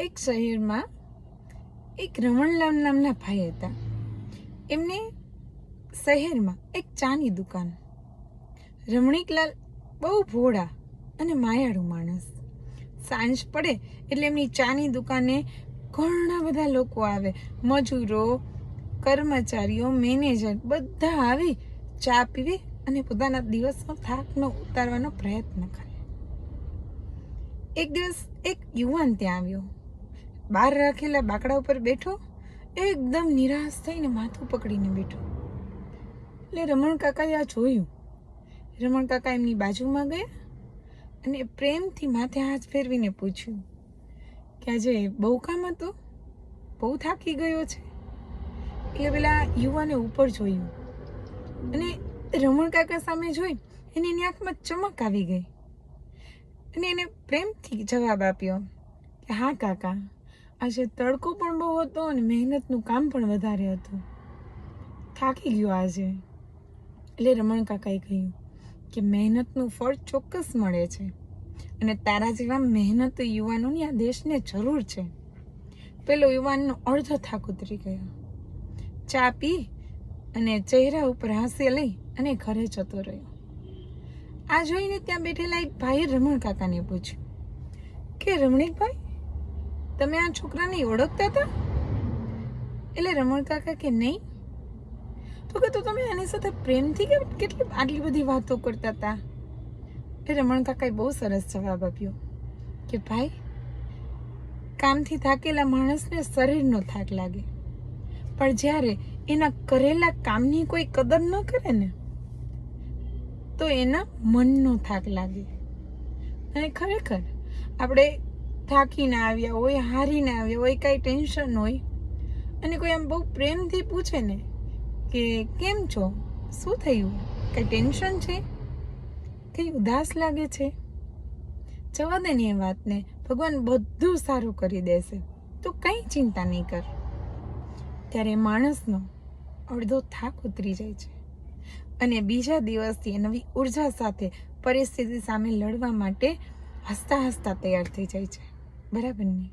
એક શહેરમાં એક રમણલાલ નામના ભાઈ હતા. એમને શહેરમાં એક ચાની દુકાન. રમણીકલાલ બહુ ભોળા અને માયાળુ માણસ. સાંજ પડે એટલે એમની ચાની દુકાને ઘણા બધા લોકો આવે. મજૂરો, કર્મચારીઓ, મેનેજર બધા આવી ચા પીવે અને પોતાના દિવસનો થાકનો ઉતારવાનો પ્રયત્ન કરે. એક દિવસ એક યુવાન ત્યાં આવ્યો. બહાર રાખેલા બાકડા ઉપર બેઠો, એકદમ નિરાશ થઈને માથું પકડીને બેઠો. એટલે રમણ કાકાએ આ જોયું. રમણ કાકા એમની બાજુમાં ગયા અને પ્રેમથી માથે હાથ ફેરવીને પૂછ્યું કે આજે બહુ કામ હતું, બહુ થાકી ગયો છે. એટલે પેલા યુવાને ઉપર જોયું અને રમણ કાકા સામે જોઈ એને એની આંખમાં ચમક આવી ગઈ અને એને પ્રેમથી જવાબ આપ્યો કે હા કાકા, આજે તડકો પણ બહુ હતો અને મહેનતનું કામ પણ વધારે હતું, થાકી ગયો આજે. એટલે રમણ કાકાએ કહ્યું કે મહેનતનું ફળ ચોક્કસ મળે છે અને તારા જેવા મહેનત યુવાનોની આ દેશને જરૂર છે. પેલો યુવાનનો અડધો થાક ઉતરી ગયો. ચા પી અને ચહેરા ઉપર હાસ્ય લઈ અને ઘરે જતો રહ્યો. આ જોઈને ત્યાં બેઠેલા એક ભાઈએ રમણ કાકાને પૂછ્યું કે રમણીકભાઈ, તમે આ છોકરાને ઓળખતા હતા? એટલે રમણ કાકા કે નહીં. તો કે તો તમે આની સાથે પ્રેમથી કેટલી આટલી બધી વાતો કરતા હતા? એટલે રમણ કાકાએ બહુ સરસ જવાબ આપ્યો કે ભાઈ, કામથી થાકેલા માણસને શરીરનો થાક લાગે, પણ જ્યારે એના કરેલા કામની કોઈ કદર ન કરે ને તો એના મનનો થાક લાગે. અને ખરેખર આપણે થાકીને આવ્યા હોય, હારીને આવ્યા હોય, કાંઈ ટેન્શન હોય અને કોઈ આમ બહુ પ્રેમથી પૂછે ને કે કેમ છો, શું થયું, કંઈ ટેન્શન છે, કંઈ ઉદાસ લાગે છે, જવા દે ને એ વાતને, ભગવાન બધું સારું કરી દેશે, તો કંઈ ચિંતા નહીં કર. ત્યારે માણસનો અડધો થાક ઉતરી જાય છે અને બીજા દિવસથી નવી ઉર્જા સાથે પરિસ્થિતિ સામે લડવા માટે હસતા હસતા તૈયાર થઈ જાય છે. બરાબર ને?